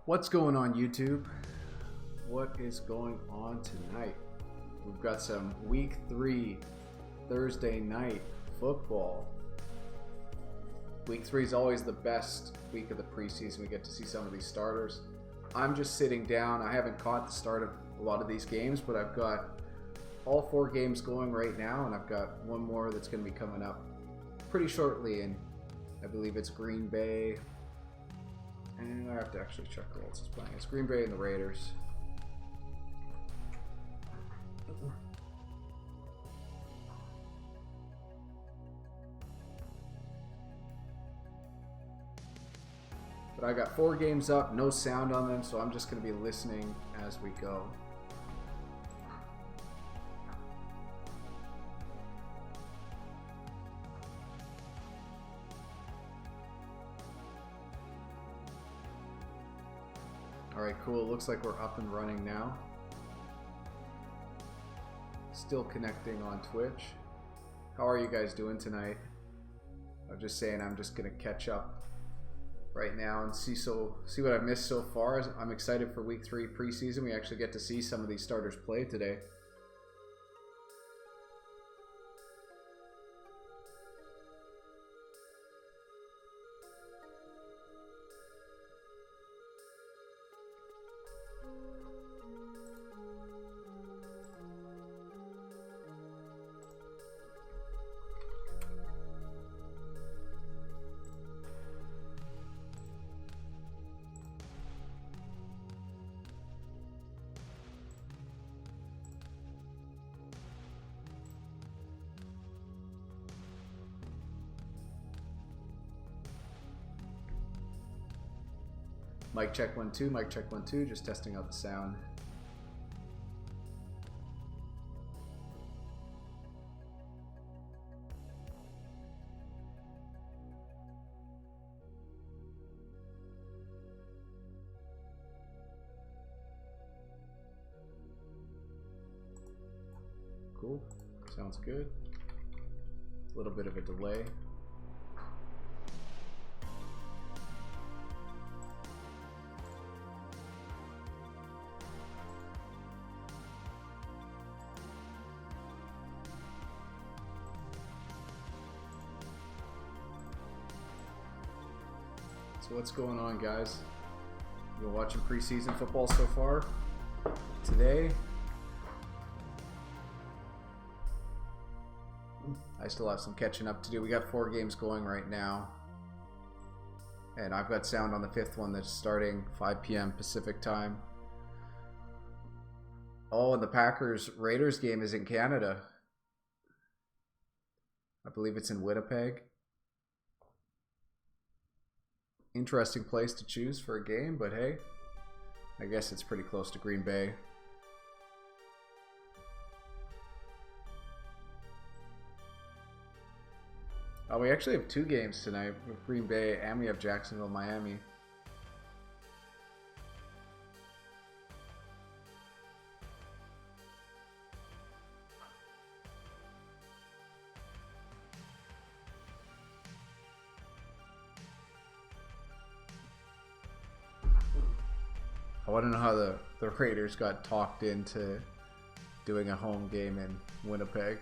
What's going on, YouTube? What is going on tonight? We've got some week 3 Thursday night football. Week 3 is always the best week of the preseason. We get to see some of these starters. I'm just sitting down. I haven't caught the start of a lot of these games, but I've got all 4 games going right now, and I've got one more that's going to be coming up pretty shortly, and I believe it's Green Bay. And I have to actually check who else is playing. It's Green Bay and the Raiders. But I got 4 games up, no sound on them, so I'm just going to be listening as we go. Alright, cool. Looks like we're up and running now. Still connecting on Twitch. How are you guys doing tonight? I'm just saying I'm just going to catch up right now and see what I've missed so far. I'm excited for week 3 preseason. We actually get to see some of these starters play today. Mic check 1 2, mic check 1 2, just testing out the sound. Cool, sounds good. A little bit of a delay. So what's going on, guys? You been watching preseason football so far? Today, I still have some catching up to do. We got 4 games going right now, and I've got sound on the 5th one that's starting 5 p.m. Pacific time. Oh, and the Packers-Raiders game is in Canada. I believe it's in Winnipeg. Interesting place to choose for a game, but hey, I guess it's pretty close to Green Bay. Oh, we actually have 2 games tonight with Green Bay, and we have Jacksonville, Miami. I want to know how the Raiders got talked into doing a home game in Winnipeg.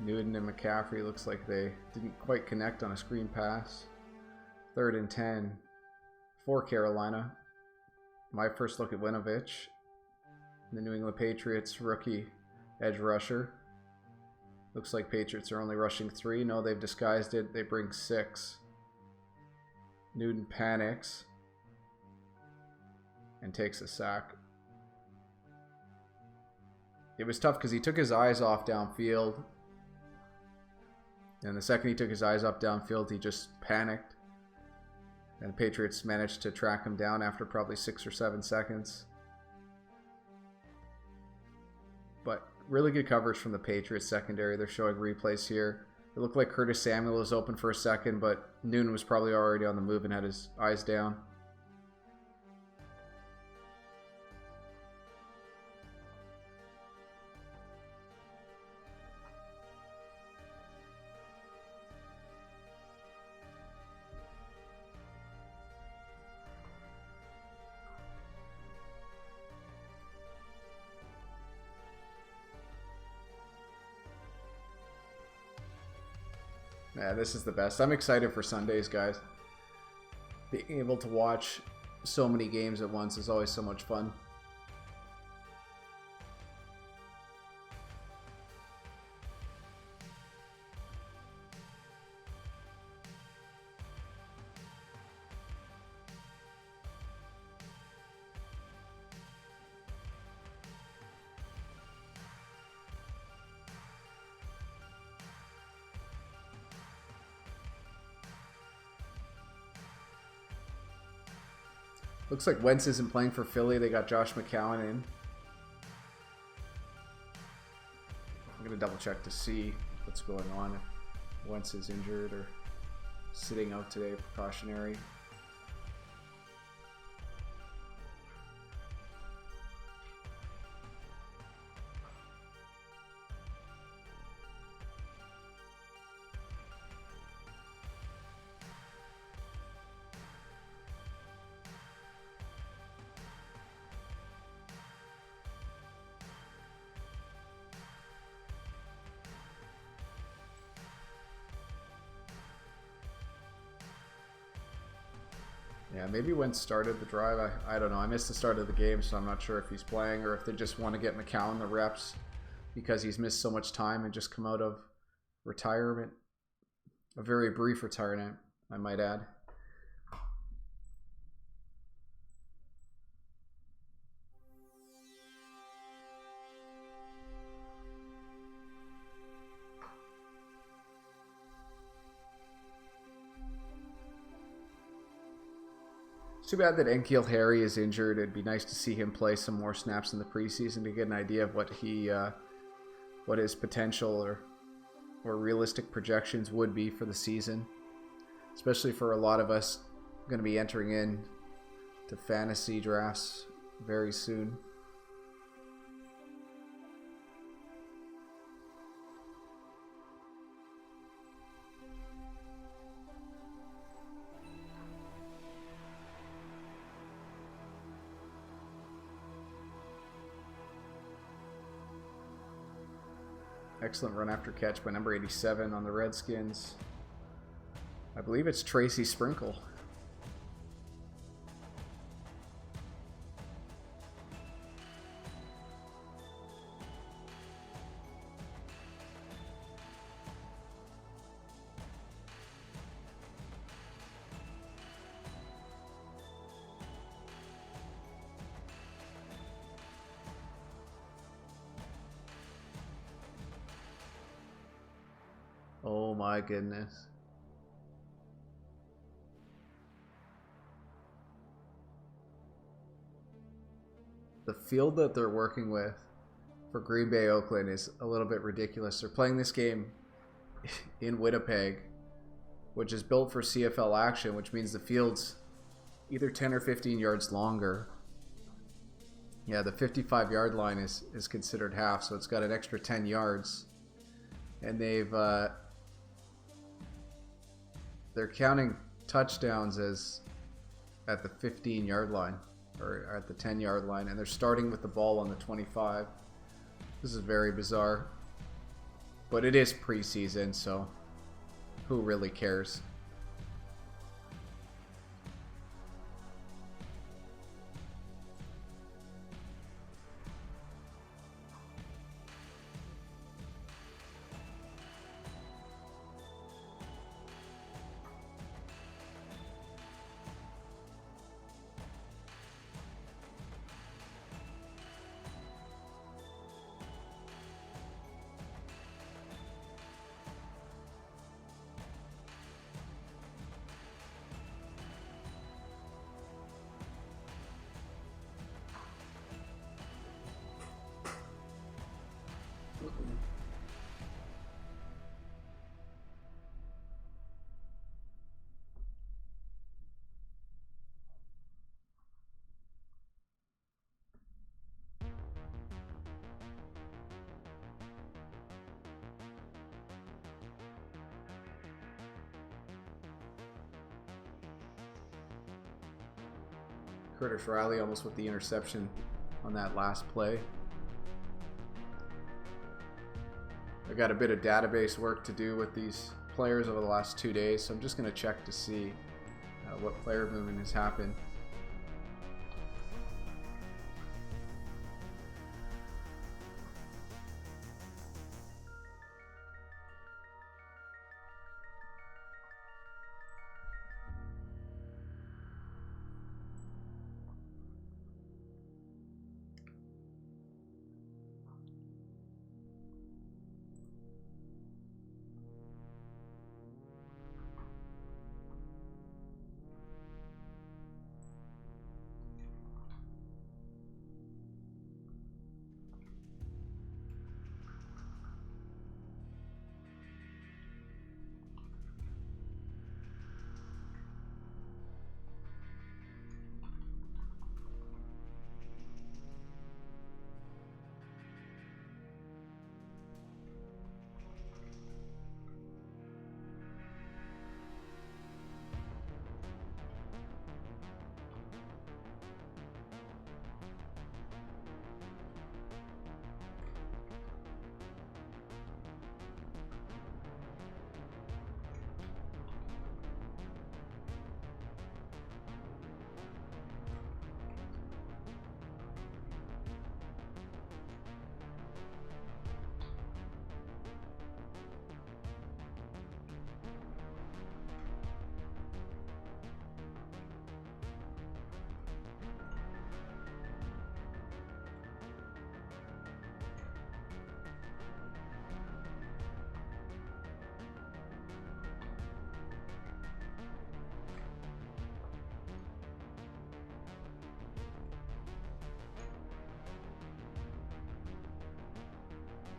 Newton and McCaffrey looks like they didn't quite connect on a screen pass. 3rd and 10 for Carolina. My first look at Winovich. the New England Patriots rookie edge rusher. Looks like Patriots are only rushing 3. No, they've disguised it. They bring 6. Newton panics and takes a sack. It was tough because he took his eyes off downfield. And the second he took his eyes off downfield, he just panicked. And the Patriots managed to track him down after probably 6 or 7 seconds. But really good coverage from the Patriots secondary. They're showing replays here. It looked like Curtis Samuel was open for a second, but Newton was probably already on the move and had his eyes down. Yeah, this is the best. I'm excited for Sundays, guys. Being able to watch so many games at once is always so much fun. Looks like Wentz isn't playing for Philly. They got Josh McCown in. I'm going to double check to see what's going on. If Wentz is injured or sitting out today, precautionary. Yeah, maybe Wentz started the drive. I don't know. I missed the start of the game, so I'm not sure if he's playing or if they just want to get McCown the reps because he's missed so much time and just come out of retirement. A very brief retirement, I might add. It's too bad that N'Keal Harry is injured. It'd be nice to see him play some more snaps in the preseason to get an idea of what what his potential or realistic projections would be for the season, especially for a lot of us going to be entering in to fantasy drafts very soon. Excellent run after catch by number 87 on the Redskins. I believe it's Tracy Sprinkle. Oh my goodness. The field that they're working with for Green Bay Oakland is a little bit ridiculous. They're playing this game in Winnipeg, which is built for CFL action, which means the field's either 10 or 15 yards longer. Yeah, the 55-yard line is considered half, so it's got an extra 10 yards. And they're counting touchdowns as at the 15-yard line or at the 10-yard line, and they're starting with the ball on the 25. This is very bizarre, but it is preseason, so who really cares? Curtis Riley almost with the interception on that last play. I got a bit of database work to do with these players over the last 2 days, so I'm just going to check to see what player movement has happened.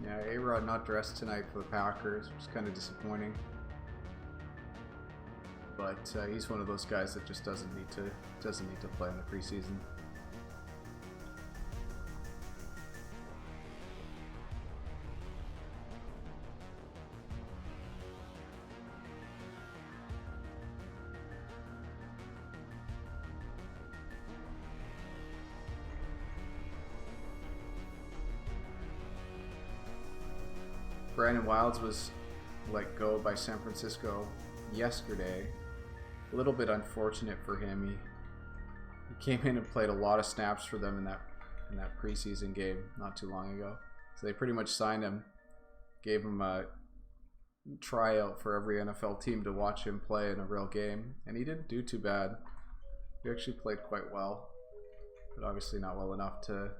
Yeah, A-Rod not dressed tonight for the Packers, which is kind of disappointing. But he's one of those guys that just doesn't need to play in the preseason. Brandon Wilds was let go by San Francisco yesterday. A little bit unfortunate for him. He came in and played a lot of snaps for them in that preseason game not too long ago. So they pretty much signed him, gave him a tryout for every NFL team to watch him play in a real game, and he didn't do too bad. He actually played quite well, but obviously not well enough to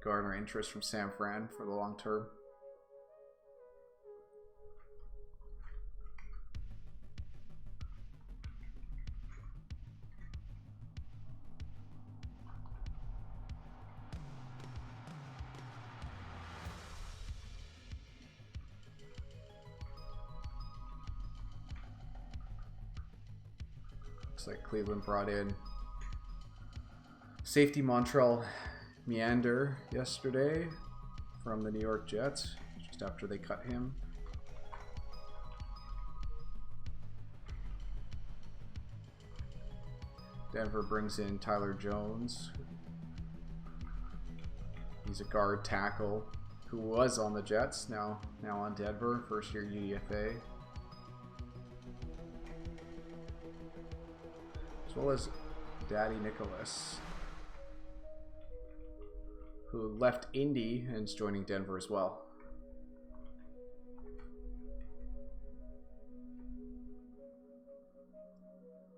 garner interest from San Fran for the long term. Looks like Cleveland brought in safety Montreal Meander yesterday from the New York Jets, just after they cut him. Denver brings in Tyler Jones. He's a guard tackle who was on the Jets, now on Denver, first year UDFA. As well as Daddy Nicholas, who left Indy and is joining Denver as well.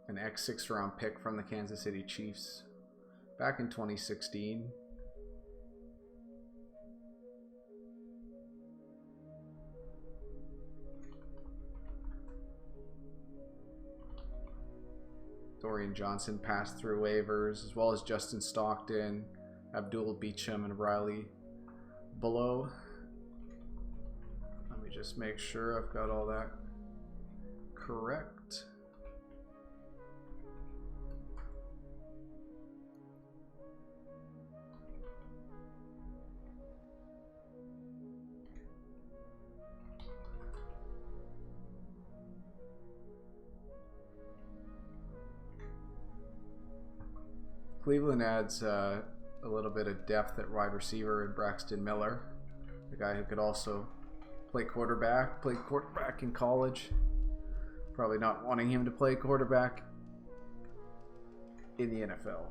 An ex-6th round pick from the Kansas City Chiefs back in 2016. Dorian Johnson passed through waivers, as well as Justin Stockton, Abdul Beecham, and Riley below. Let me just make sure I've got all that correct. Cleveland adds a little bit of depth at wide receiver in Braxton Miller, the guy who could also played quarterback in college. Probably not wanting him to play quarterback in the NFL.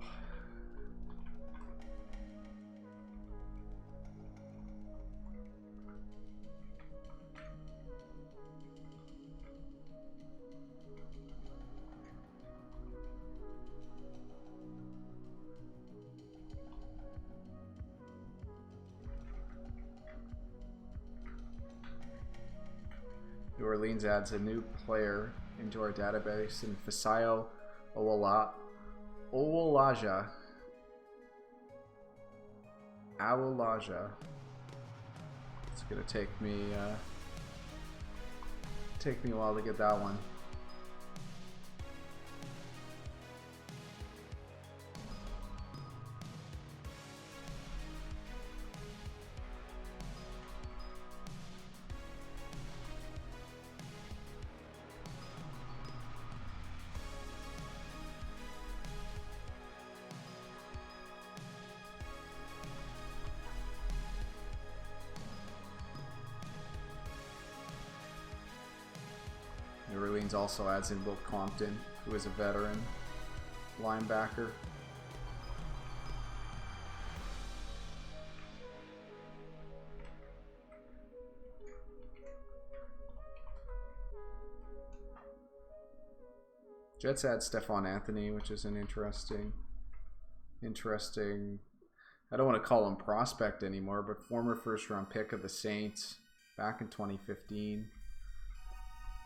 New Orleans adds a new player into our database in Fisayo Awolaja. It's gonna take me a while to get that one. New Orleans also adds in Will Compton, who is a veteran linebacker. Jets add Stephon Anthony, which is an interesting, I don't want to call him prospect anymore, but former first-round pick of the Saints back in 2015.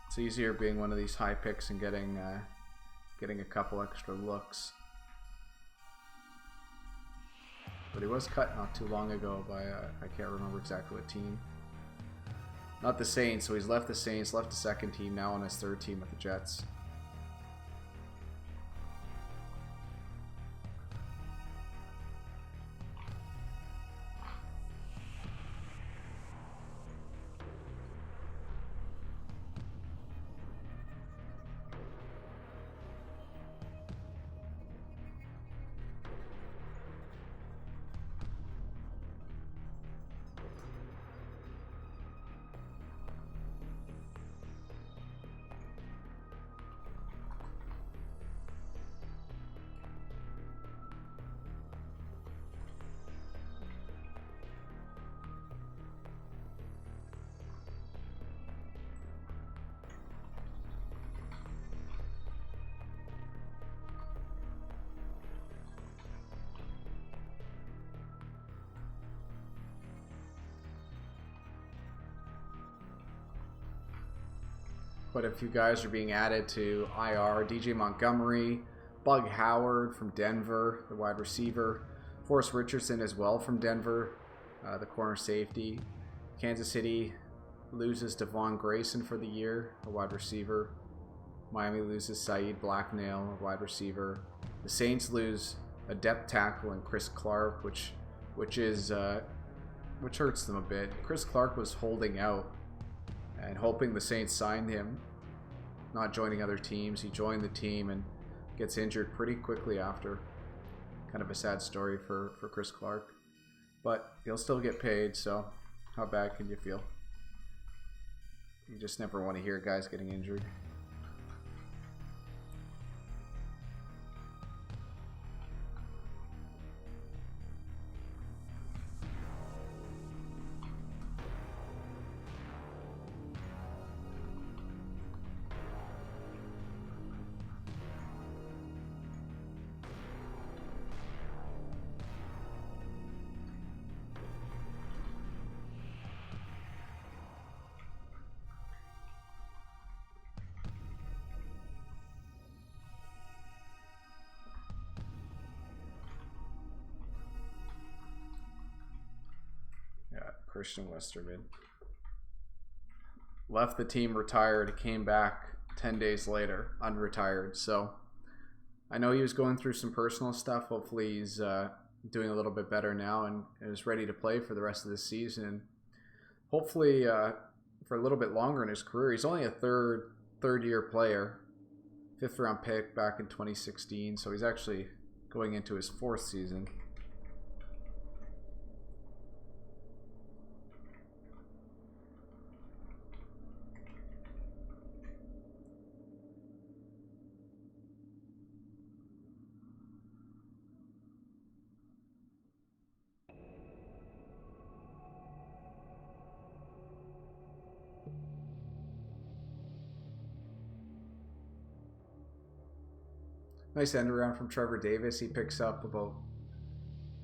It's easier being one of these high picks and getting a couple extra looks. But he was cut not too long ago by I can't remember exactly what team. Not the Saints, so he's left the Saints, left the second team, now on his third team with the Jets. Quite a few guys are being added to IR. DJ Montgomery, Bug Howard from Denver, the wide receiver. Forrest Richardson as well from Denver, the corner safety. Kansas City loses Devon Grayson for the year, a wide receiver. Miami loses Saeed Blacknail, a wide receiver. The Saints lose a depth tackle in Chris Clark, which hurts them a bit. Chris Clark was holding out and hoping the Saints signed him, not joining other teams. He joined the team and gets injured pretty quickly after. Kind of a sad story for Chris Clark. But he'll still get paid, so how bad can you feel? You just never want to hear guys getting injured. Christian Westerman left the team, retired, came back 10 days later, unretired. So I know he was going through some personal stuff. Hopefully he's doing a little bit better now and is ready to play for the rest of the season. And hopefully for a little bit longer in his career. He's only a third year player, 5th round pick back in 2016. So he's actually going into his 4th season. Nice end around from Trevor Davis. He picks up about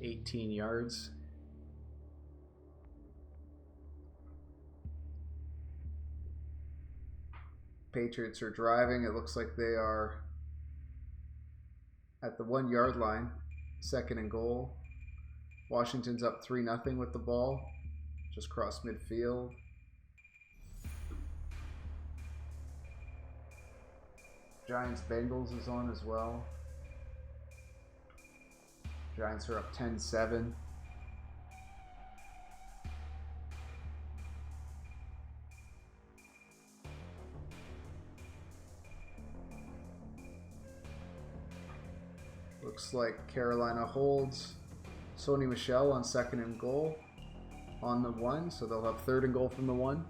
18 yards. Patriots are driving. It looks like they are at the 1 yard line. 2nd and goal. Washington's up 3-0 with the ball. Just crossed midfield. Giants Bengals is on as well. Giants are up 10-7. Looks like Carolina holds Sony Michel on 2nd and goal on the 1, so they'll have 3rd and goal from the 1.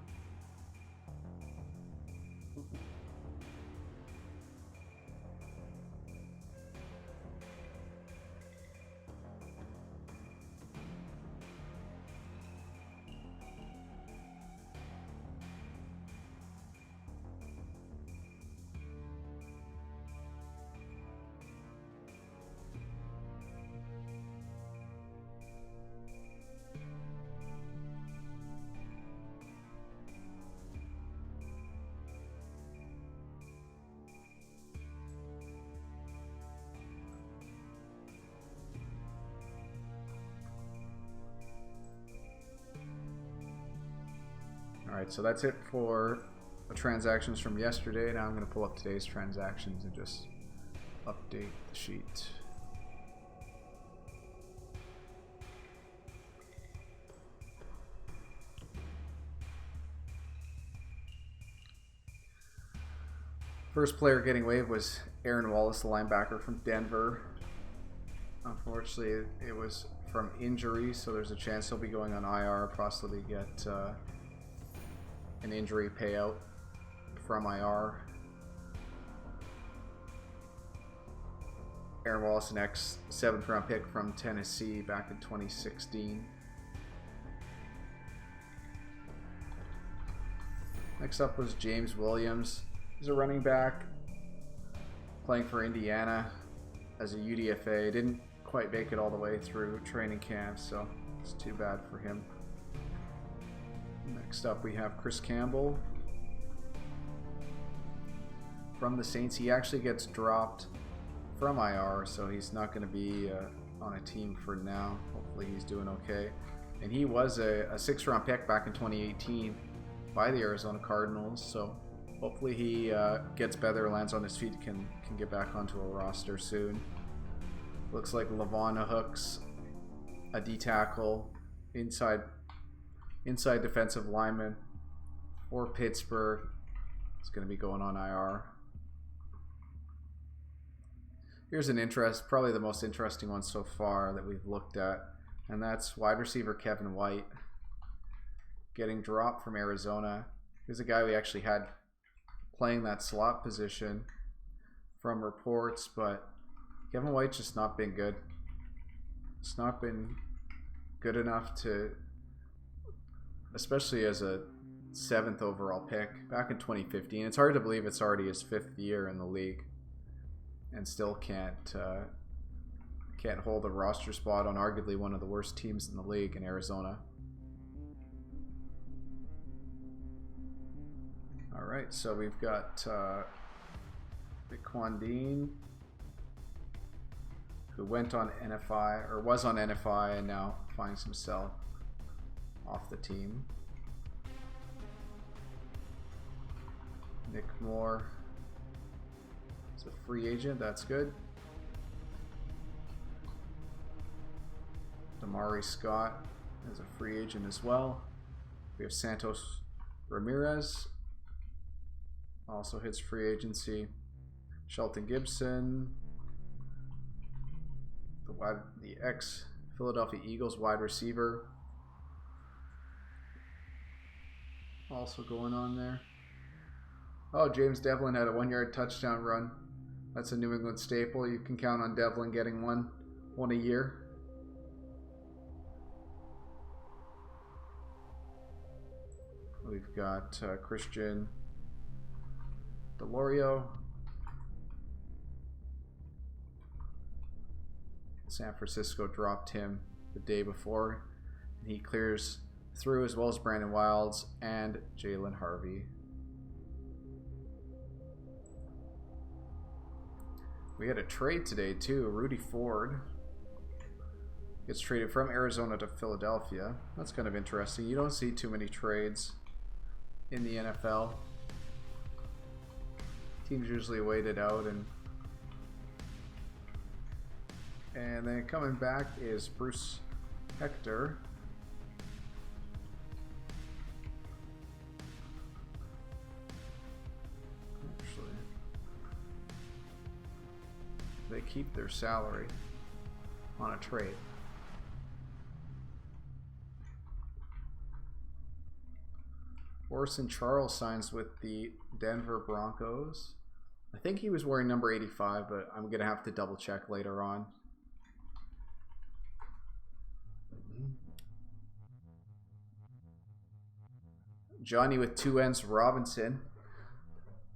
Alright, so that's it for the transactions from yesterday. Now I'm going to pull up today's transactions and just update the sheet. First player getting waived was Aaron Wallace, the linebacker from Denver. Unfortunately, it was from injury, so there's a chance he'll be going on IR, possibly get an injury payout from IR. Aaron Wallace, an ex-7th round pick from Tennessee back in 2016. Next up was James Williams. He's a running back playing for Indiana as a UDFA. Didn't quite make it all the way through training camp, so it's too bad for him. Next up we have Chris Campbell from the Saints. He actually gets dropped from IR, so he's not going to be on a team for now. Hopefully he's doing okay. And he was a 6th round pick back in 2018 by the Arizona Cardinals, so hopefully he gets better, lands on his feet, can get back onto a roster soon. Looks like Lavon Hooks, a D tackle, inside defensive lineman for Pittsburgh. It's going to be going on IR. Here's an probably the most interesting one so far that we've looked at, and that's wide receiver Kevin White getting dropped from Arizona. Here's a guy we actually had playing that slot position from reports, but Kevin White's just not been good. It's not been good enough to, especially as a 7th overall pick back in 2015. It's hard to believe it's already his 5th year in the league and still can't hold a roster spot on arguably one of the worst teams in the league in Arizona. All right, so we've got Biquan Dean, who went on NFI, or was on NFI, and now finds himself off the team. Nick Moore is a free agent. That's good. Damari Scott is a free agent as well. We have Santos Ramirez, also hits free agency. Shelton Gibson, the ex Philadelphia Eagles wide receiver. Also going on there. Oh, James Devlin had a 1-yard touchdown run. That's a New England staple. You can count on Devlin getting one a year. We've got Christian Delorio. San Francisco dropped him the day before. And he clears through, as well as Brandon Wilds and Jalen Harvey. We had a trade today too. Rudy Ford gets traded from Arizona to Philadelphia. That's kind of interesting. You don't see too many trades in the NFL. Teams usually wait it out, and then coming back is Bruce Hector. Actually, they keep their salary on a trade. Orson Charles signs with the Denver Broncos. I think he was wearing number 85, but I'm going to have to double check later on. Johnny with 2 N's Robinson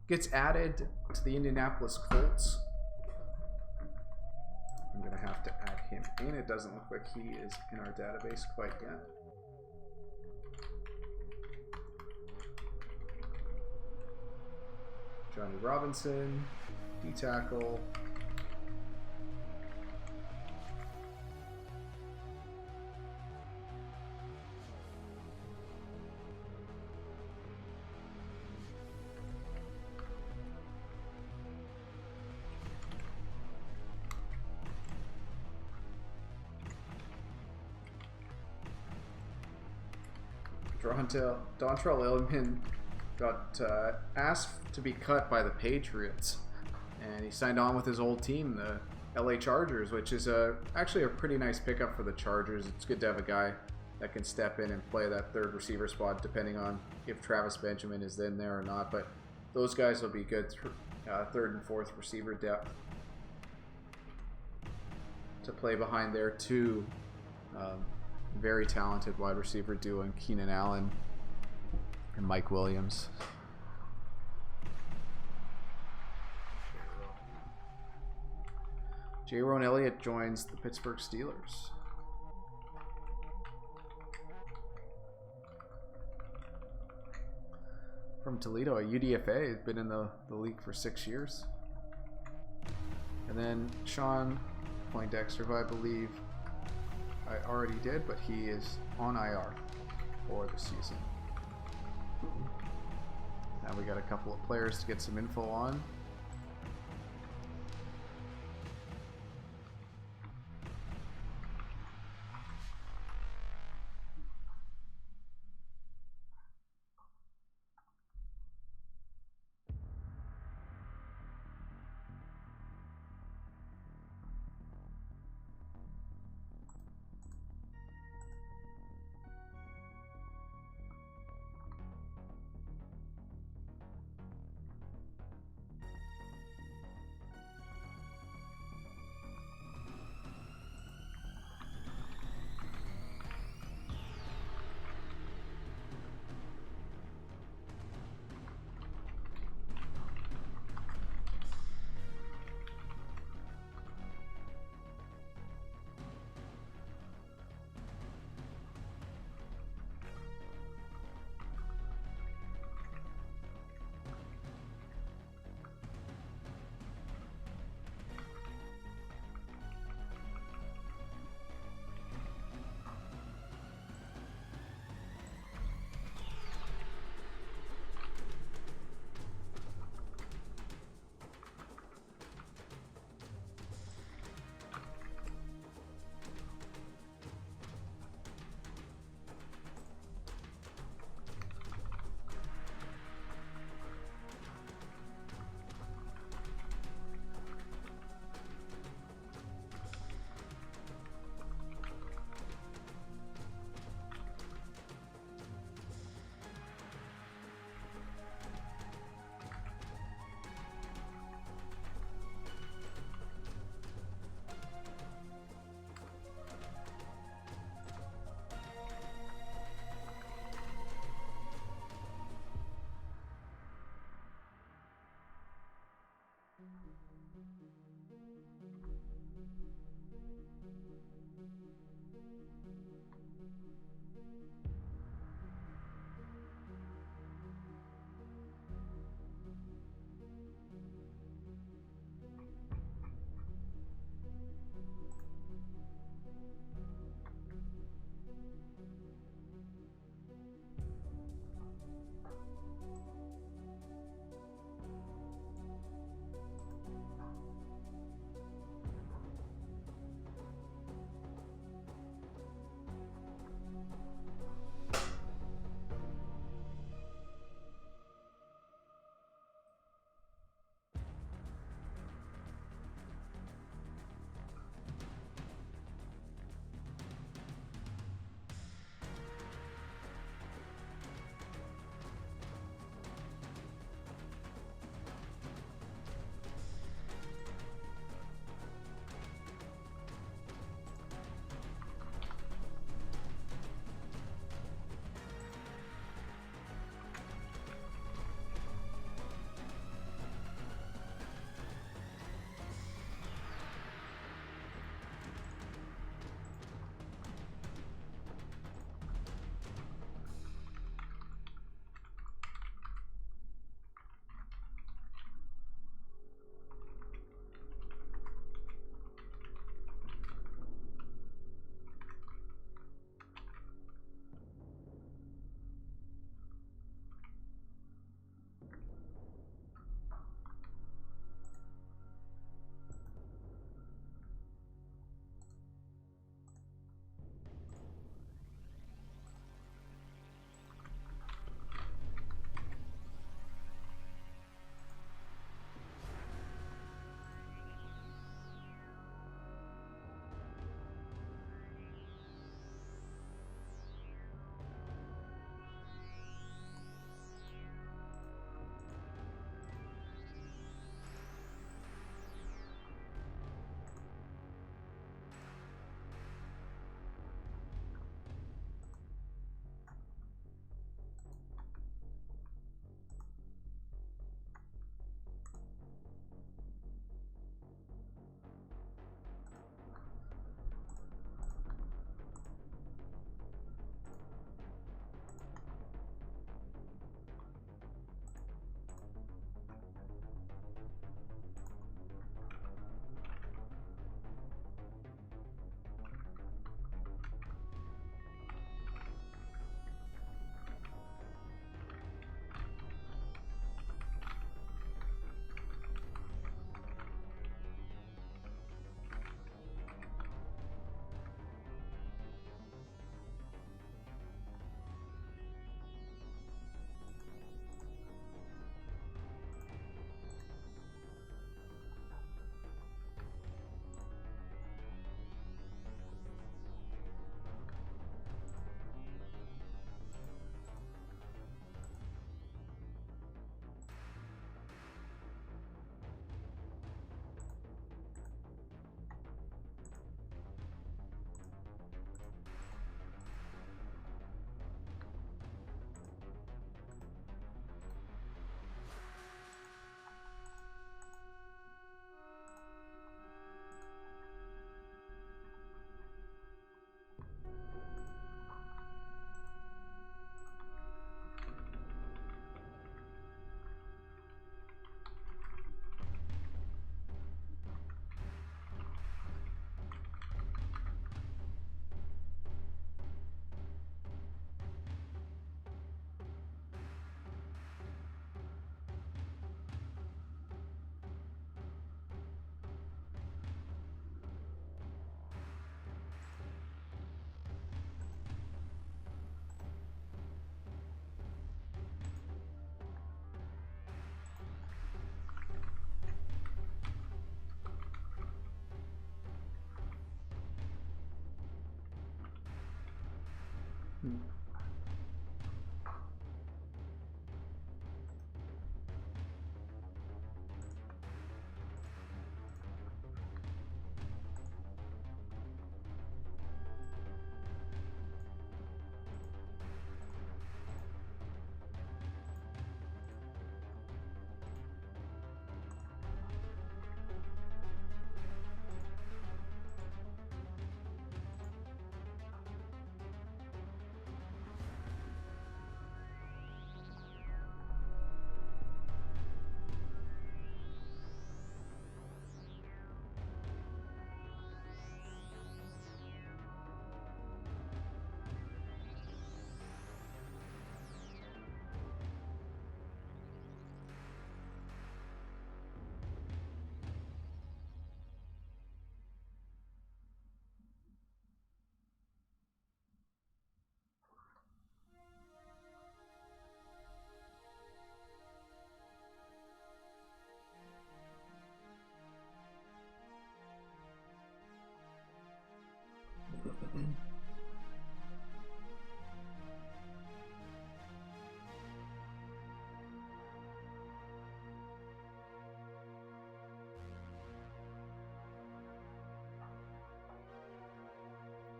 gets added to the Indianapolis Colts. I'm going to have to add him in. It doesn't look like he is in our database quite yet. Johnny Robinson, D-tackle. Dontrell Inman got asked to be cut by the Patriots, and he signed on with his old team, the LA Chargers, which is actually a pretty nice pickup for the Chargers. It's good to have a guy that can step in and play that third receiver spot, depending on if Travis Benjamin is in there or not. But those guys will be good third and fourth receiver depth to play behind there too. Very talented wide receiver duo in Keenan Allen and Mike Williams. Jaron Elliott joins the Pittsburgh Steelers. From Toledo, a UDFA, has been in the league for 6 years. And then Sean Poindexter, who I believe I already did, but he is on IR for the season. Now we got a couple of players to get some info on.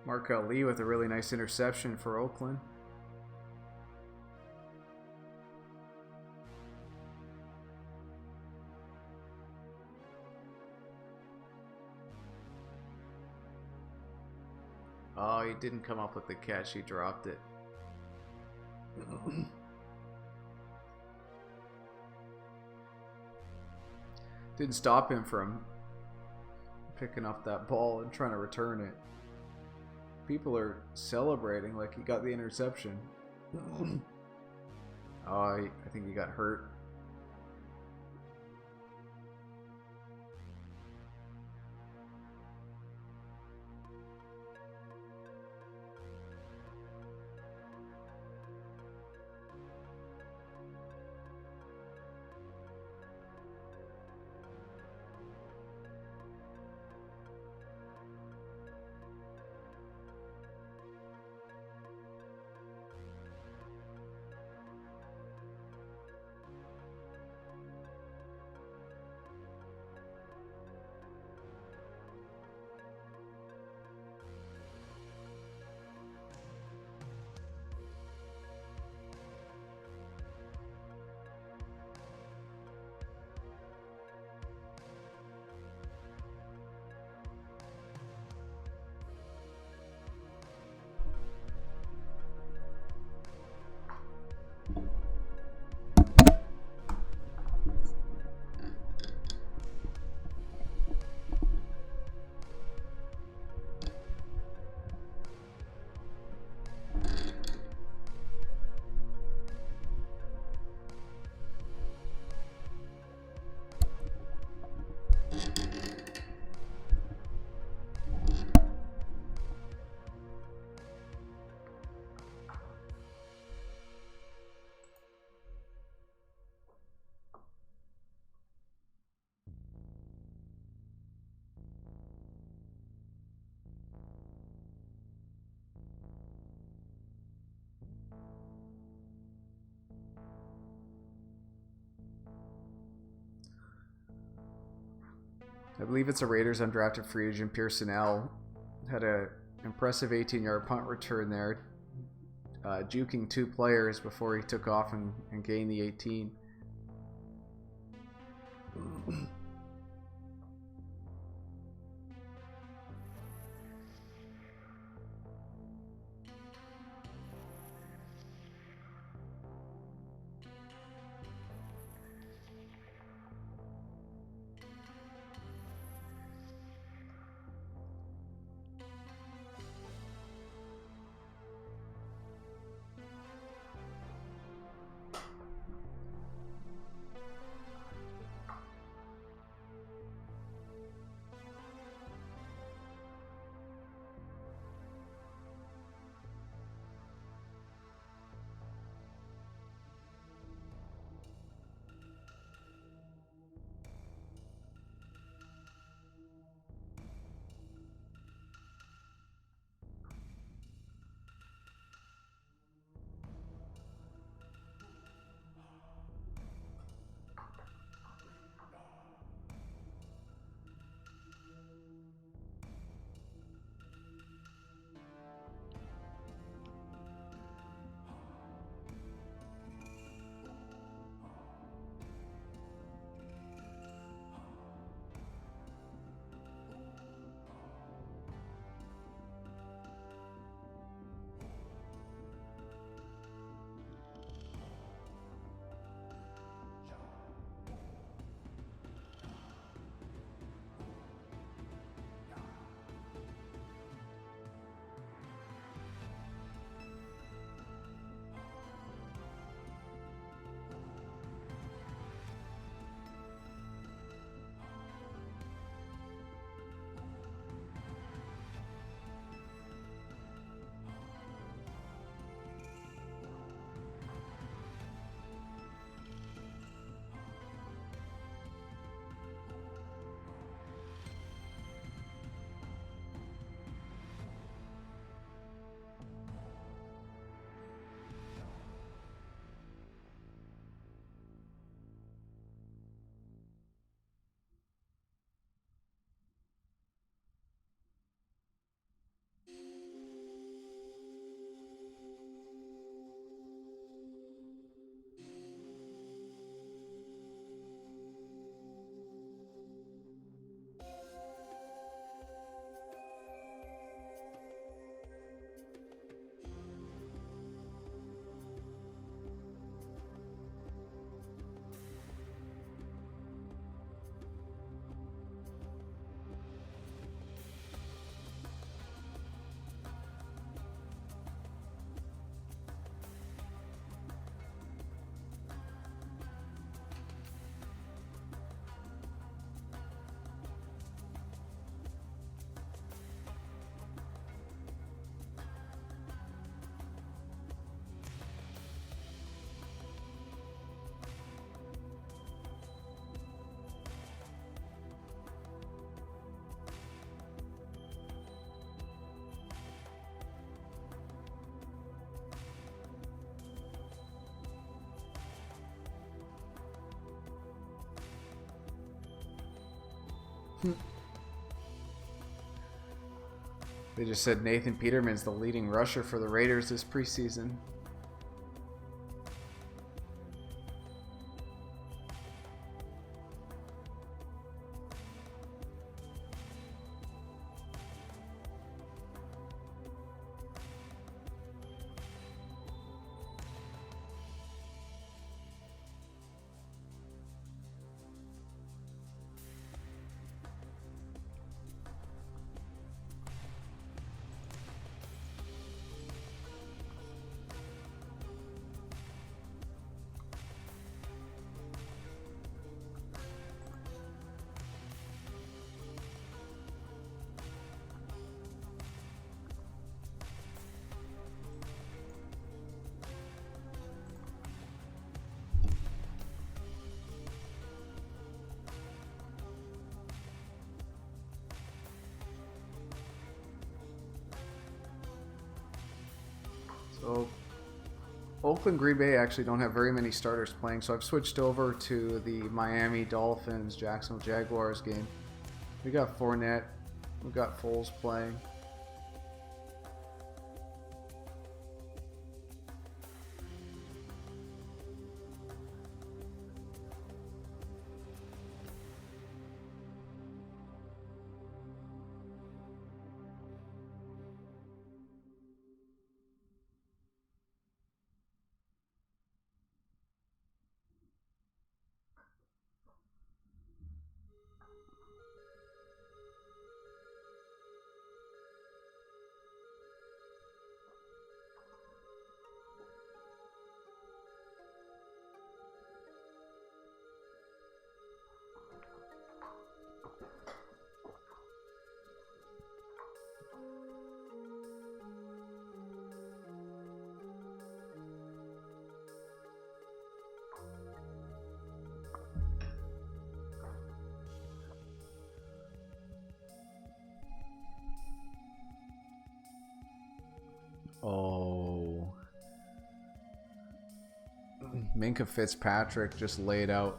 Markel Lee with a really nice interception for Oakland. Oh, he didn't come up with the catch. He dropped it. Didn't stop him from picking up that ball and trying to return it. People are celebrating like he got the interception. Oh, I think he got hurt. I believe it's a Raiders undrafted free agent, Pearson L. Had an impressive 18-yard punt return there, juking two players before he took off and gained the 18. They just said Nathan Peterman's the leading rusher for the Raiders this preseason. So Oakland, Green Bay actually don't have very many starters playing, so I've switched over to the Miami Dolphins, Jacksonville Jaguars game. We got Fournette, we got Foles playing. Oh. Minka Fitzpatrick just laid out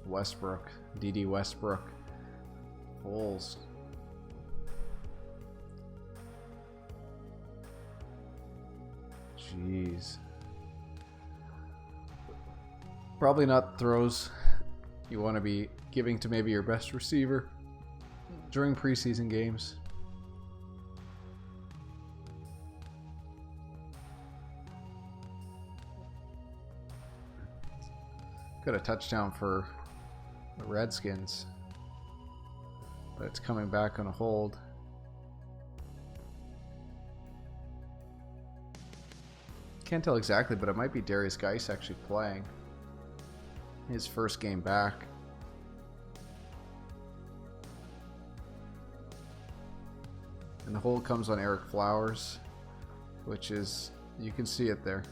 Westbrook. D.D. Westbrook. Foles. Jeez. Probably not throws you want to be giving to maybe your best receiver during preseason games. Got a touchdown for the Redskins, but it's coming back on a hold. Can't tell exactly, but it might be Darius Geis actually playing his first game back. And the hold comes on Eric Flowers, which is, you can see it there.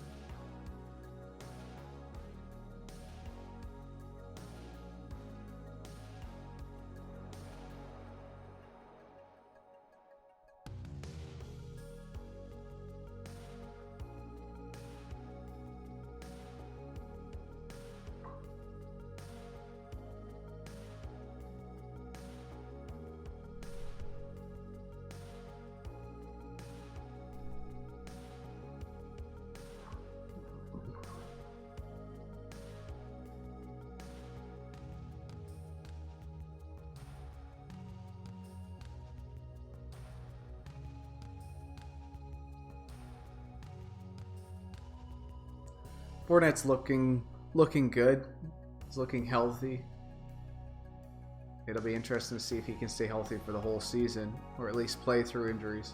Fournette's looking good. He's looking healthy. It'll be interesting to see if he can stay healthy for the whole season, or at least play through injuries.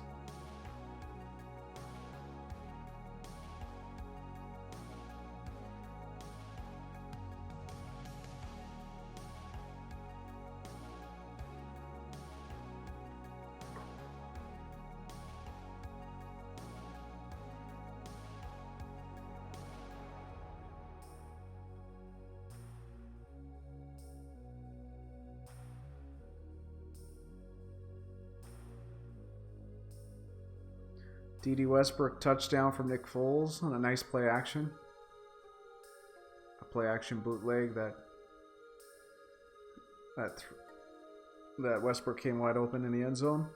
D.D. Westbrook touchdown from Nick Foles on a nice play action. A play action bootleg that that Westbrook came wide open in the end zone.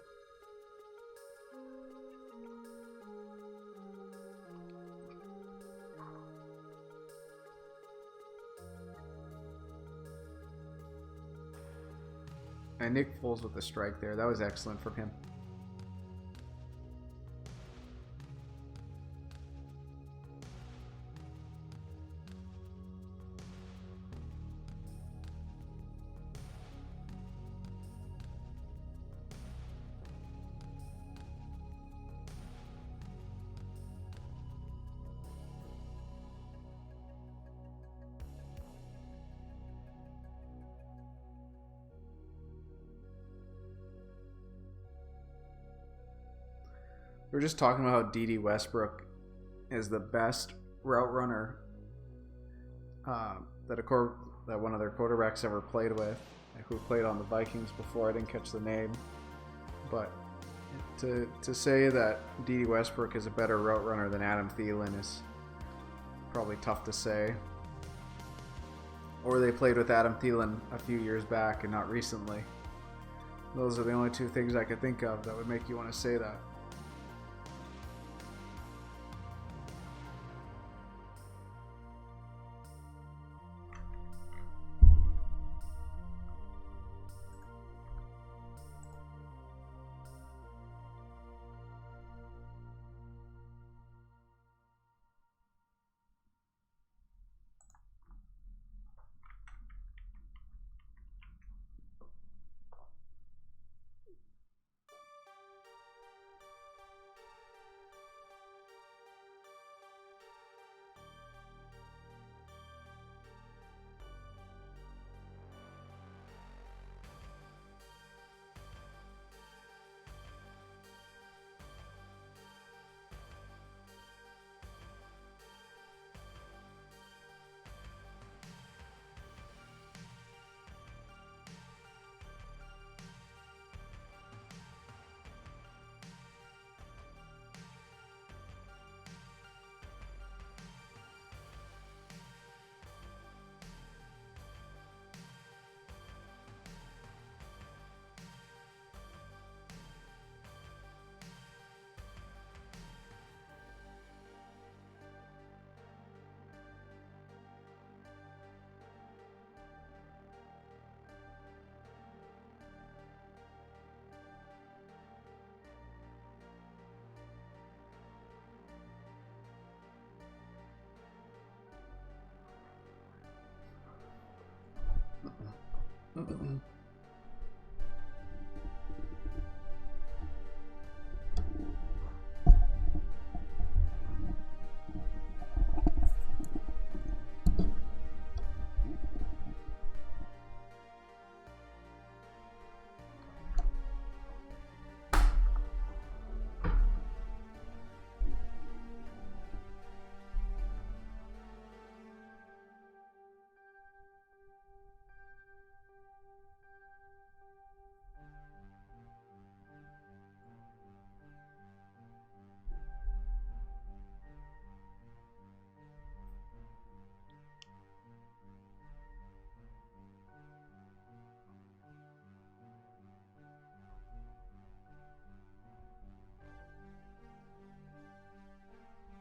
And Nick Foles with the strike there. That was excellent from him. We were just talking about how D.D. Westbrook is the best route runner that one of their quarterbacks ever played with, who played on the Vikings before. I didn't catch the name, but to say that D.D. Westbrook is a better route runner than Adam Thielen is probably tough to say. Or they played with Adam Thielen a few years back and not recently. Those are the only two things I could think of that would make you want to say that.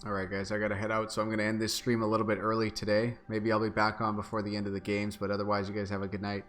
Alright guys, I gotta head out, so I'm gonna end this stream a little bit early today. Maybe I'll be back on before the end of the games, but otherwise you guys have a good night.